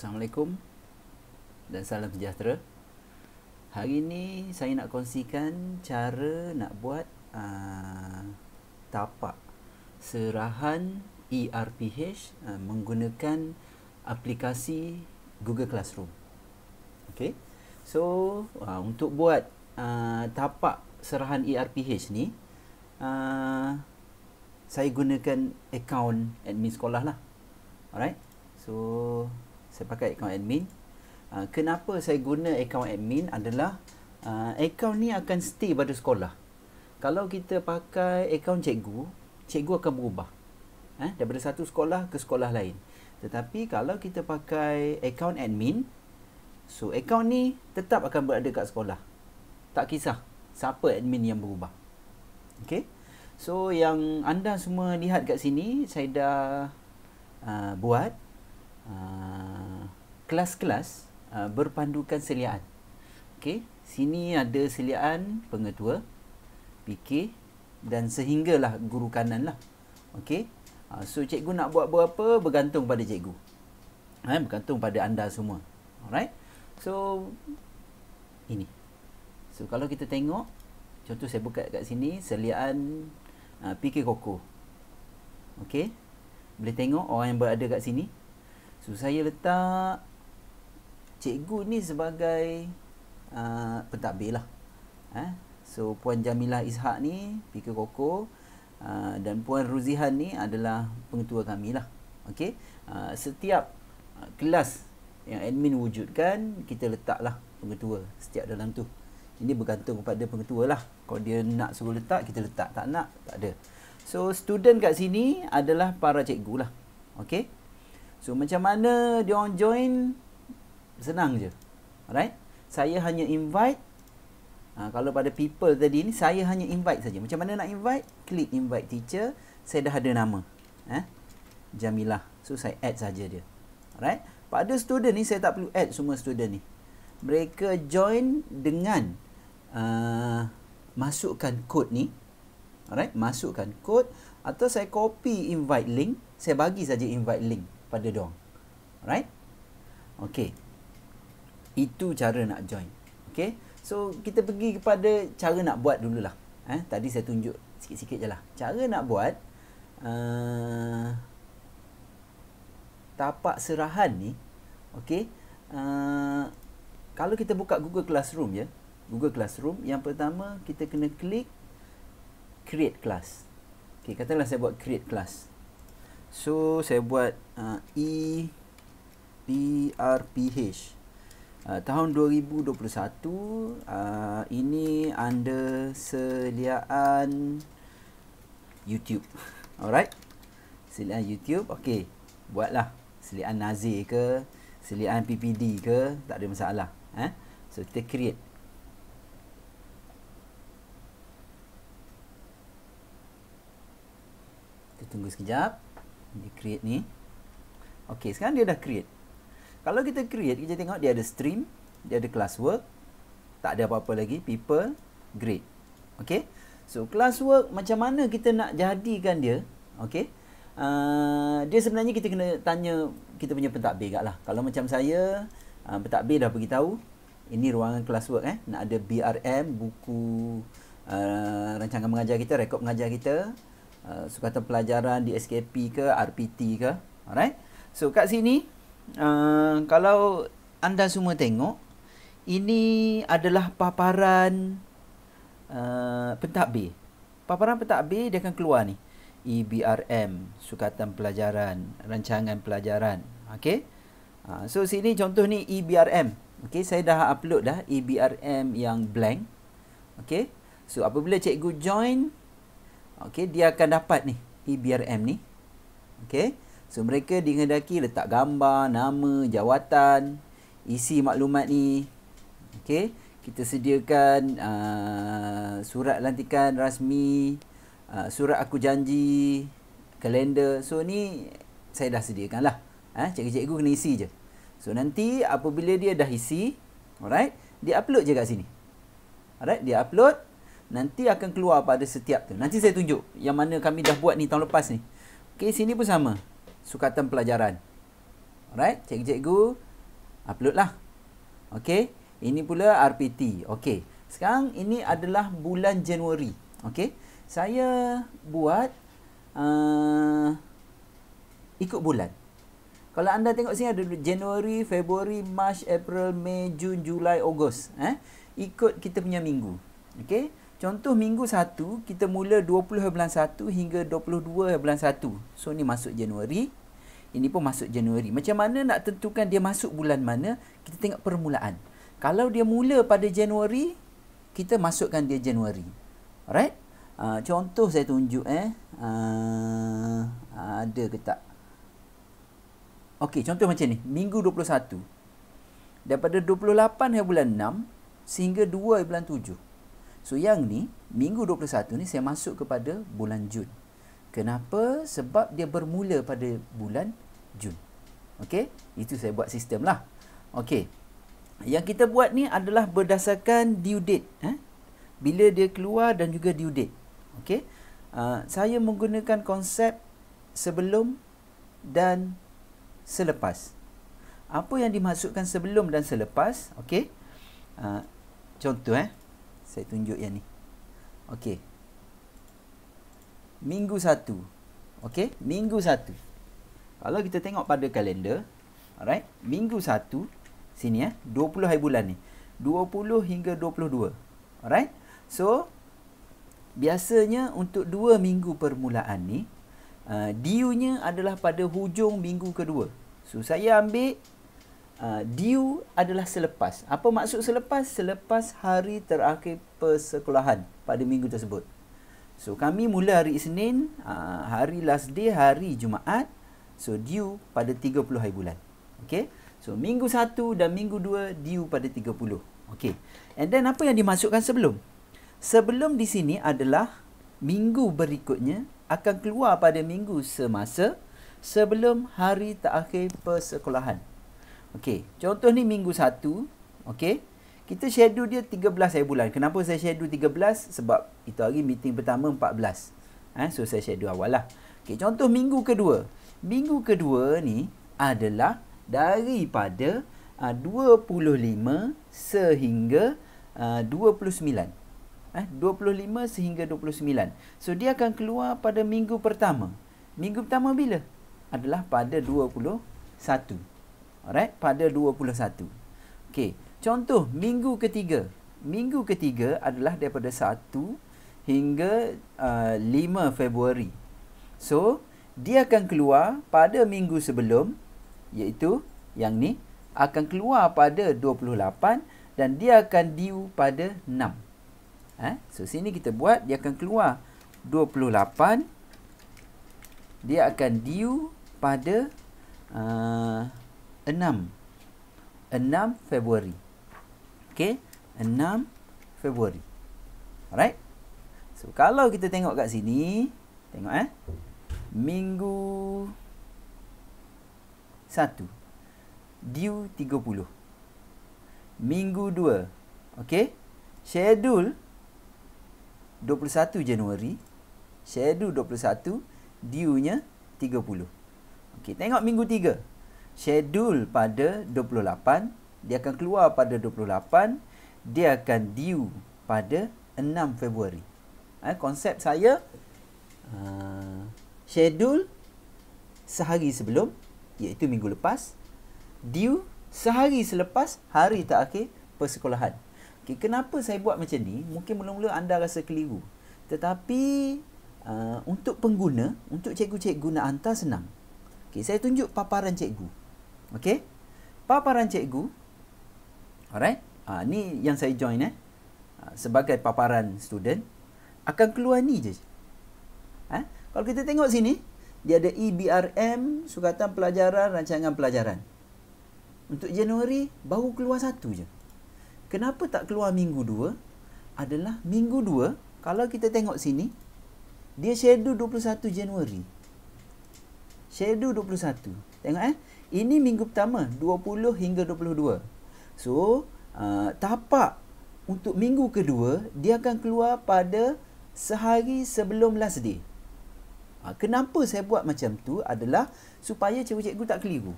Assalamualaikum dan salam sejahtera. Hari ini saya nak kongsikan cara nak buat tapak serahan ERPH menggunakan aplikasi Google Classroom. Okay. So untuk buat tapak serahan ERPH ni, saya gunakan akaun admin sekolah lah. Alright. So saya pakai akaun admin. Kenapa saya guna akaun admin adalah akaun ni akan stay pada sekolah. Kalau kita pakai akaun cikgu akan berubah daripada satu sekolah ke sekolah lain. Tetapi kalau kita pakai akaun admin, so akaun ni tetap akan berada kat sekolah. Tak kisah siapa admin yang berubah. Okay. So yang anda semua lihat kat sini, saya dah buat kelas-kelas berpandukan seliaan. Okey, sini ada seliaan pengetua, PK dan sehinggalah guru kanan lah. Okey. So cikgu nak buat berapa bergantung pada cikgu. Bergantung pada anda semua. Alright. So ini. So kalau kita tengok, contoh saya buka kat sini seliaan PK Koko. Okey. Boleh tengok orang yang berada kat sini. So saya letak cikgu ni sebagai pentadbir lah. So Puan Jamilah Ishak ni PK Koko, dan Puan Ruzihan ni adalah pengetua kami lah. Okey. Setiap kelas yang admin wujudkan, kita letaklah pengetua setiap dalam tu. Ini bergantung kepada pengetua lah. Kalau dia nak suruh letak, kita letak. Tak nak, tak ada. So student kat sini adalah para cikgu lah. Okey. So macam mana dia orang join? Senang je. Alright. Saya hanya invite. Kalau pada people tadi ni, saya hanya invite saja. Macam mana nak invite? Klik invite teacher. Saya dah ada nama. Jamilah. So saya add saja dia. Alright. Pada student ni, saya tak perlu add semua student ni. Mereka join dengan masukkan kod ni. Alright. Masukkan kod. Atau saya copy invite link. Saya bagi saja invite link pada diorang. Alright. Okay. Itu cara nak join. Okay. So kita pergi kepada cara nak buat dululah. Tadi saya tunjuk sikit-sikit je lah. Cara nak buat tapak serahan ni. Okay. Kalau kita buka Google Classroom je. Google Classroom. Yang pertama kita kena klik create class. Okay. Katakanlah saya buat create class. So saya buat ERPH tahun 2021. Ini under seliaan YouTube. Alright. Seliaan YouTube. Okey. Buatlah seliaan Nazir ke, seliaan PPD ke, tak ada masalah. So kita create. Kita tunggu sekejap. Dia create ni. Okey, sekarang dia dah create. Kalau kita create, kita tengok dia ada stream, dia ada classwork, tak ada apa-apa lagi, people, grade. Okey. So classwork macam mana kita nak jadikan dia? Okey. Dia sebenarnya kita kena tanya kita punya pentadbir lah. Kalau macam saya, pentadbir dah beritahu, ini ruangan classwork nak ada BRM, buku rancangan mengajar kita, rekod mengajar kita, sukatan pelajaran di SKP ke, RPT ke. Alright. So kat sini, kalau anda semua tengok, ini adalah paparan pentadbir. Paparan pentadbir dia akan keluar ni. EBRM, sukatan pelajaran, rancangan pelajaran. Okey. So sini contoh ni EBRM. Okey, saya dah upload dah EBRM yang blank. Okey. So apabila cikgu join, okey, dia akan dapat ni EBRM ni. Okey. So mereka dikehendaki letak gambar, nama, jawatan, isi maklumat ni. Okey, kita sediakan surat lantikan rasmi, surat aku janji, kalender. So ni saya dah sediakan lah. Cikgu-cikgu kena isi je. So nanti apabila dia dah isi, alright, dia upload je kat sini. Alright, dia upload. Nanti akan keluar pada setiap tu. Nanti saya tunjuk yang mana kami dah buat ni tahun lepas ni. Okey, sini pun sama. Sukatan pelajaran. Alright, cikgu-cikgu Upload lah. Okey. Ini pula RPT. Okey. Sekarang ini adalah bulan Januari. Okey. Saya buat ikut bulan. Kalau anda tengok sini ada Januari, Februari, Mac, April, Mei, Jun, Julai, Ogos. Ikut kita punya minggu. Okey. Contoh minggu 1, kita mula 20 bulan 1 hingga 22 bulan 1. So, ni masuk Januari. Ini pun masuk Januari. Macam mana nak tentukan dia masuk bulan mana? Kita tengok permulaan. Kalau dia mula pada Januari, kita masukkan dia Januari. Alright? Contoh saya tunjuk ada ke tak? Okey, contoh macam ni. Minggu 21. Daripada 28 hari bulan 6 sehingga 2 hari bulan 7. So, yang ni, minggu 21 ni saya masuk kepada bulan Jun. Kenapa? Sebab dia bermula pada bulan Jun. Okey? Itu saya buat sistem lah. Okey. Yang kita buat ni adalah berdasarkan due date. Bila dia keluar dan juga due date. Okey? Saya menggunakan konsep sebelum dan selepas. Apa yang dimaksudkan sebelum dan selepas? Okey. Contoh saya tunjuk yang ni. Okey. Minggu 1. Okey, minggu 1. Kalau kita tengok pada kalender, alright, minggu 1 sini 20 hari bulan ni. 20 hingga 22. Alright? So, biasanya untuk 2 minggu permulaan ni, due-nya adalah pada hujung minggu kedua. So, saya ambil due adalah selepas. Apa maksud selepas? Selepas hari terakhir persekolahan pada minggu tersebut. So, kami mula hari Isnin, hari last day, hari Jumaat. So, due pada 30 hari bulan. Okay? So, minggu 1 dan minggu 2 due pada 30. Okay. And then, apa yang dimasukkan sebelum? Sebelum di sini adalah minggu berikutnya akan keluar pada minggu semasa sebelum hari terakhir persekolahan. Okey, contoh ni minggu 1, okey. Kita schedule dia 13 hari bulan. Kenapa saya schedule 13? Sebab itu hari meeting pertama 14. So saya schedule awal lah. Okey, contoh minggu kedua. Minggu kedua ni adalah daripada 25 sehingga 29. 25 sehingga 29. So, dia akan keluar pada minggu pertama. Minggu pertama bila? Adalah pada 21. Alright? Pada 21. Okey. Contoh, minggu ketiga. Minggu ketiga adalah daripada 1 hingga 5 Februari. So, dia akan keluar pada minggu sebelum, iaitu yang ni, akan keluar pada 28 dan dia akan due pada 6. So, sini kita buat, dia akan keluar 28. Dia akan due pada 6 Februari. Okey, 6 Februari. Alright. So, kalau kita tengok kat sini, tengok minggu 1 due 30. Minggu 2, okey, schedule 21 Januari, schedule 21, due-nya 30. Okey, tengok minggu 3. Schedule pada 28, dia akan keluar pada 28, dia akan due pada 6 Februari. Konsep saya, schedule sehari sebelum, iaitu minggu lepas, due sehari selepas hari terakhir persekolahan. Okay, kenapa saya buat macam ni? Mungkin mula-mula anda rasa keliru. Tetapi untuk pengguna, untuk cikgu-cikgu nak hantar senang. Okay, saya tunjuk paparan cikgu. Okay, paparan cikgu. Alright. Ni yang saya join sebagai paparan student. Akan keluar ni je. Kalau kita tengok sini, dia ada EBRM, Sukatan Pelajaran, Rancangan Pelajaran. Untuk Januari, baru keluar 1 je. Kenapa tak keluar minggu 2? Adalah minggu 2, kalau kita tengok sini, dia schedule 21 Januari. Schedule 21. Tengok ini minggu pertama, 20 hingga 22. So, tapak untuk minggu kedua, dia akan keluar pada sehari sebelum last day. Kenapa saya buat macam tu adalah supaya cikgu-cikgu tak keliru.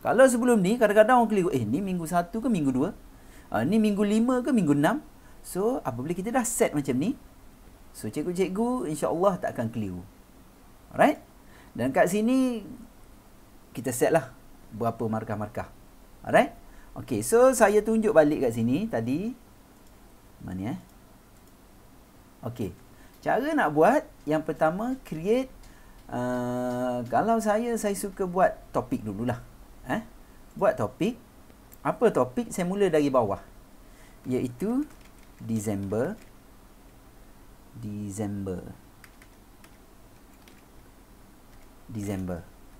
Kalau sebelum ni, kadang-kadang orang keliru, ni minggu 1 ke minggu 2? Ni minggu 5 ke minggu 6? So, apabila kita dah set macam ni, so cikgu-cikgu insya-Allah tak akan keliru. Alright? Dan kat sini, kita set lah berapa markah-markah. Alright? Okay, so saya tunjuk balik kat sini tadi. Mana Okay. Cara nak buat, yang pertama, create. Kalau saya suka buat topik dululah. Buat topik. Apa topik? Saya mula dari bawah. Iaitu Disember.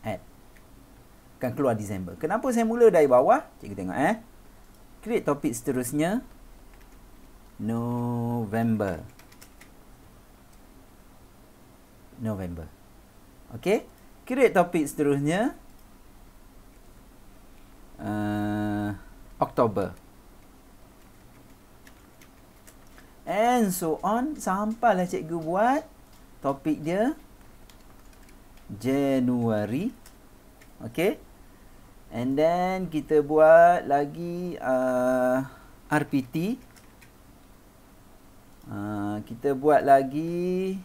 Add. Akan keluar Disember. Kenapa saya mula dari bawah? Cikgu tengok Create topik seterusnya. November. Okay. Create topik seterusnya. Oktober. And so on. Sampailah cikgu buat topik dia Januari. Okay. And then kita buat lagi RPT. Kita buat lagi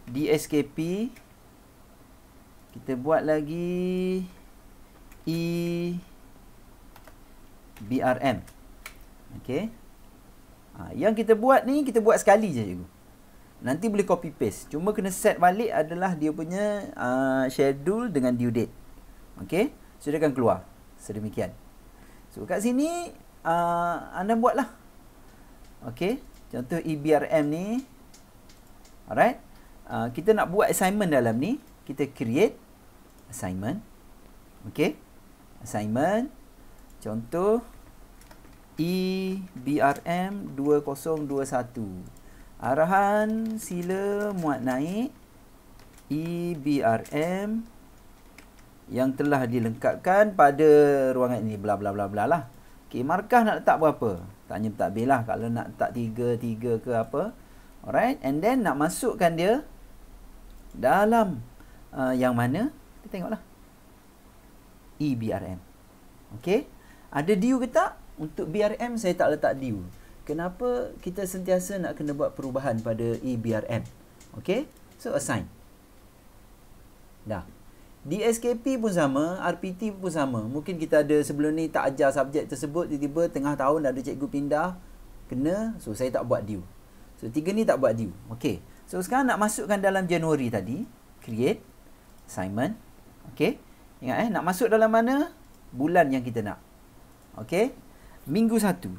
DSKP. Kita buat lagi EBRM. Okay. Yang kita buat ni, kita buat sekali je cikgu. Nanti boleh copy paste. Cuma kena set balik adalah dia punya schedule dengan due date. Okay. So dia akan keluar. Sedemikian. So kat sini anda buatlah. Okay. Contoh EBRM ni. Alright. Kita nak buat assignment dalam ni. Kita create assignment. Okay. Assignment. Contoh EBRM 2021. Arahan sila muat naik EBRM yang telah dilengkapkan pada ruangan ini, bla bla bla bla lah. Okay, markah nak letak berapa? Tanya pentadbir lah. Kalau nak letak 3 ke apa. Alright. And then nak masukkan dia dalam yang mana? Kita tengoklah. EBRM. Okay. Ada due ke tak? Untuk BRM saya tak letak due. Kenapa? Kita sentiasa nak kena buat perubahan pada EBRM. Okay. So assign. Dah. DSKP pun sama, RPT pun sama. Mungkin kita ada sebelum ni tak ajar subjek tersebut, tiba-tiba tengah tahun ada cikgu pindah, kena, so saya tak buat due. So 3 ni tak buat due. Okay. So sekarang nak masukkan dalam Januari tadi, create assignment. Okay. Ingat nak masuk dalam mana? Bulan yang kita nak. Okay. Minggu 1.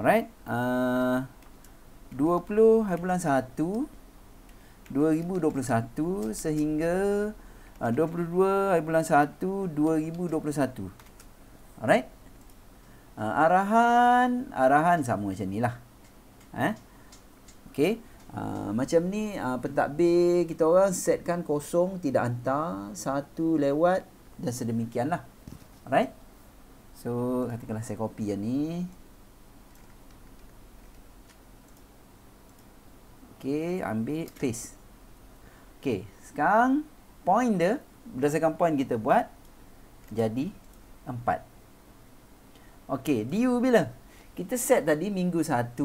Alright. 20 hari bulan 1 2021 sehingga 22 hari bulan 1 2021. Alright. Arahan sama macam ni lah. Okay. Macam ni pentadbir kita orang setkan kosong, tidak hantar, 1 lewat dan sedemikian lah. Alright. So katakanlah saya copy yang ni. Okay, ambil paste. Okay, sekarang point dia, berdasarkan point kita buat, jadi 4. Okay, due bila? Kita set tadi minggu 1,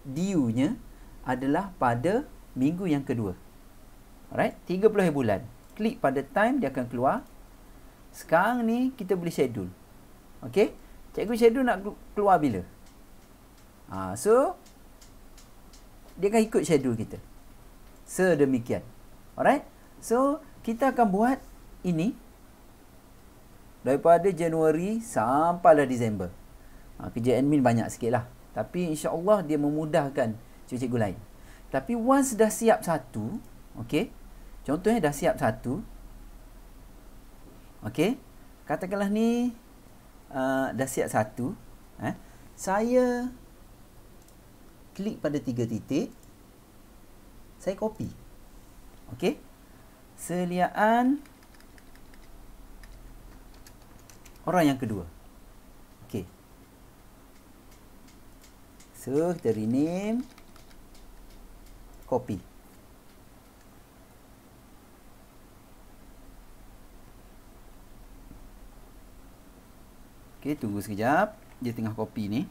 due-nya adalah pada minggu yang kedua. Alright, 30 hari bulan. Klik pada time, dia akan keluar. Sekarang ni, kita boleh schedule. Okay, cikgu schedule nak keluar bila? So, dia akan ikut schedule kita. Sedemikian. Alright. So, kita akan buat ini daripada Januari sampailah Disember. Kerja admin banyak sikit lah. Tapi insya-Allah dia memudahkan cikgu-cikgu lain. Tapi once dah siap satu, okay. Contohnya dah siap satu. Okay. Katakanlah ni dah siap satu. Saya klik pada 3 titik. Saya copy. Okey. Seliaan orang yang kedua. Okey. So, kita rename. Copy. Okey, tunggu sekejap. Dia tengah copy ni.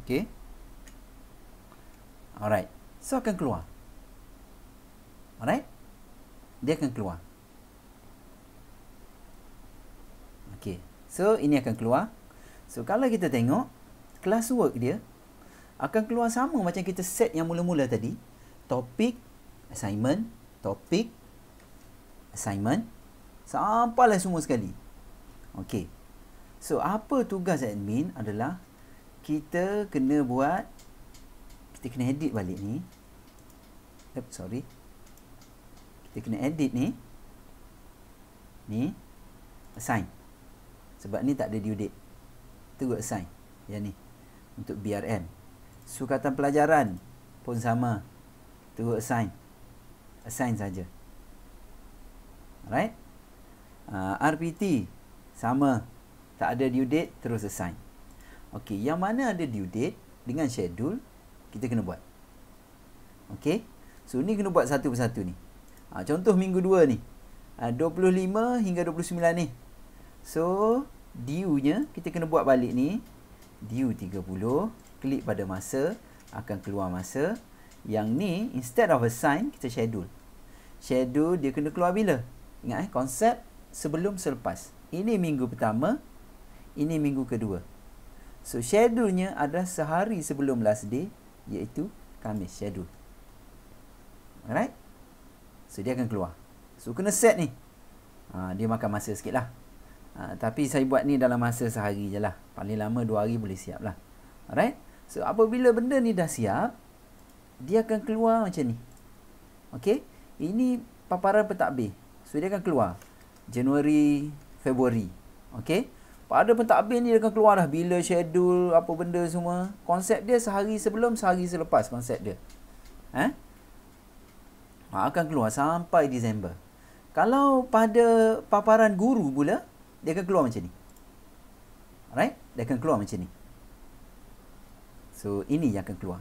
Okey. Alright. So akan keluar. Alright. Dia akan keluar. Okey. So ini akan keluar. So kalau kita tengok classwork dia akan keluar sama macam kita set yang mula-mula tadi. Topik, assignment, topik, assignment, sampailah semua sekali. Okey. So apa tugas admin adalah kita kena buat, kita kena edit balik ni. Sorry. Kita kena edit ni. Ni assign. Sebab ni tak ada due date. Itu assign. Yang ni untuk BRM. Sukatan pelajaran pun sama. Tu assign. Assign saja. Alright. RPT sama. Tak ada due date, terus assign. Okey, yang mana ada due date dengan schedule kita kena buat. Okey. So ni kena buat satu persatu ni. Contoh minggu 2 ni. 25 hingga 29 ni. So due-nya kita kena buat balik ni. Due 30, klik pada masa, akan keluar masa. Yang ni instead of assign, kita schedule. Schedule dia kena keluar bila? Ingat konsep sebelum selepas. Ini minggu pertama, ini minggu kedua. So schedule-nya adalah sehari sebelum last day, iaitu Khamis schedule. Alright? So dia akan keluar. So kena set ni. Dia makan masa sikit lah. Tapi saya buat ni dalam masa sehari je lah. Paling lama 2 hari boleh siap lah. Alright? So apabila benda ni dah siap, dia akan keluar macam ni. Okay? Ini paparan pentadbir. So dia akan keluar Januari, Februari. Okay? Pada pentadbir ni dia akan keluar dah bila schedule, apa benda semua. Konsep dia sehari sebelum, sehari selepas konsep dia. Akan keluar sampai Disember. Kalau pada paparan guru pula, dia akan keluar macam ni. Alright? Dia akan keluar macam ni. So ini yang akan keluar.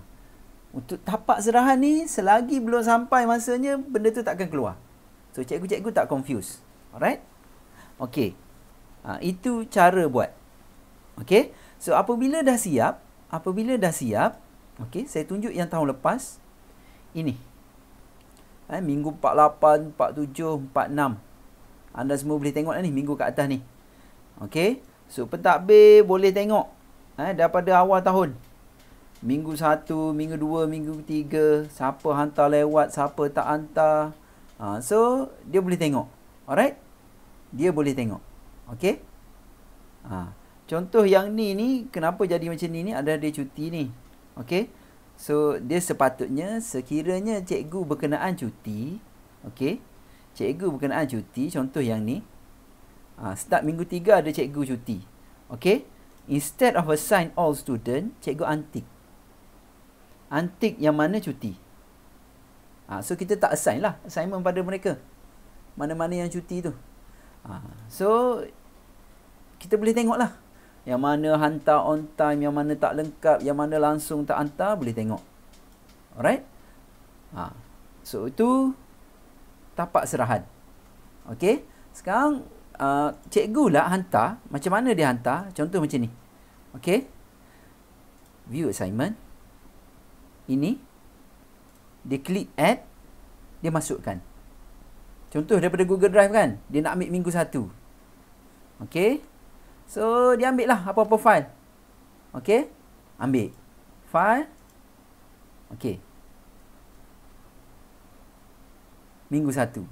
Untuk tapak serahan ni, selagi belum sampai masanya, benda tu tak akan keluar. So cikgu-cikgu tak confuse. Alright? Okey. Itu cara buat. Okey. So apabila dah siap, okey, saya tunjuk yang tahun lepas. Ini. Minggu 48, 47, 46. Anda semua boleh tengok ni minggu kat atas ni. Okey. So pentadbir boleh tengok daripada awal tahun. Minggu 1, minggu 2, minggu 3, siapa hantar lewat, siapa tak hantar. So dia boleh tengok. Alright? Dia boleh tengok. Okey? Contoh yang ni kenapa jadi macam ni ada dia cuti ni. Okey? So dia sepatutnya sekiranya cikgu berkenaan cuti, okey? Cikgu berkenaan cuti, contoh yang ni. Start minggu 3 ada cikgu cuti. Okey? Instead of assign all student, cikgu untick. Untick yang mana cuti. So kita tak assign lah assignment pada mereka. Mana-mana yang cuti tu. So kita boleh tengok lah. Yang mana hantar on time, yang mana tak lengkap, yang mana langsung tak hantar, boleh tengok. Alright? So itu tapak serahan. Okey? Sekarang cikgu lah hantar. Macam mana dia hantar? Contoh macam ni. Okey? View assignment. Ini. Dia klik add. Dia masukkan. Contoh daripada Google Drive kan. Dia nak ambil minggu 1. Okey? So dia ambil lah apa-apa file. Okey? Ambil. File. Okey. Minggu 1.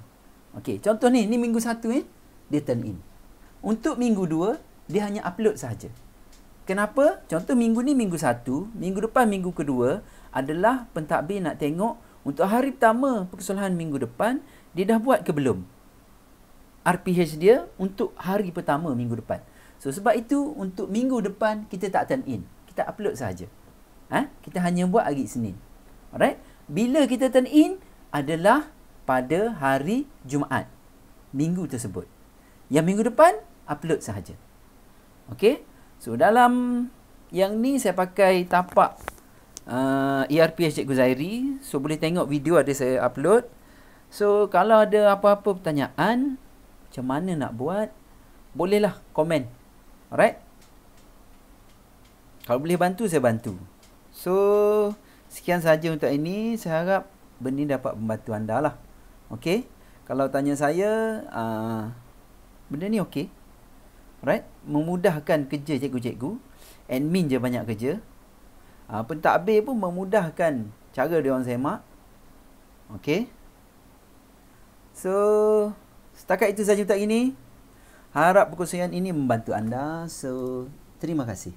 Okey, contoh ni minggu 1 ni dia turn in. Untuk minggu 2 dia hanya upload sahaja. Kenapa? Contoh minggu ni minggu 1, minggu depan minggu kedua adalah pentadbir nak tengok untuk hari pertama perkesalahan minggu depan dia dah buat ke belum? RPH dia untuk hari pertama minggu depan. So sebab itu untuk minggu depan kita tak turn in. Kita upload sahaja. Kita hanya buat hari Isnin. Alright? Bila kita turn in adalah pada hari Jumaat minggu tersebut. Yang minggu depan upload sahaja. Okey? So dalam yang ni saya pakai tapak ERPS Cikgu Zairi. So boleh tengok video ada saya upload. So kalau ada apa-apa pertanyaan macam mana nak buat, bolehlah komen Alright? Kalau boleh bantu, saya bantu. So, sekian saja untuk ini. Saya harap benda ni dapat membantu anda lah. Okay? Kalau tanya saya, benda ni okay. Alright? Memudahkan kerja cikgu-cikgu. Admin je banyak kerja. Pentadbir pun memudahkan cara dia orang semak. Okay? So, setakat itu saja untuk ini. Harap perkongsian ini membantu anda. So, terima kasih.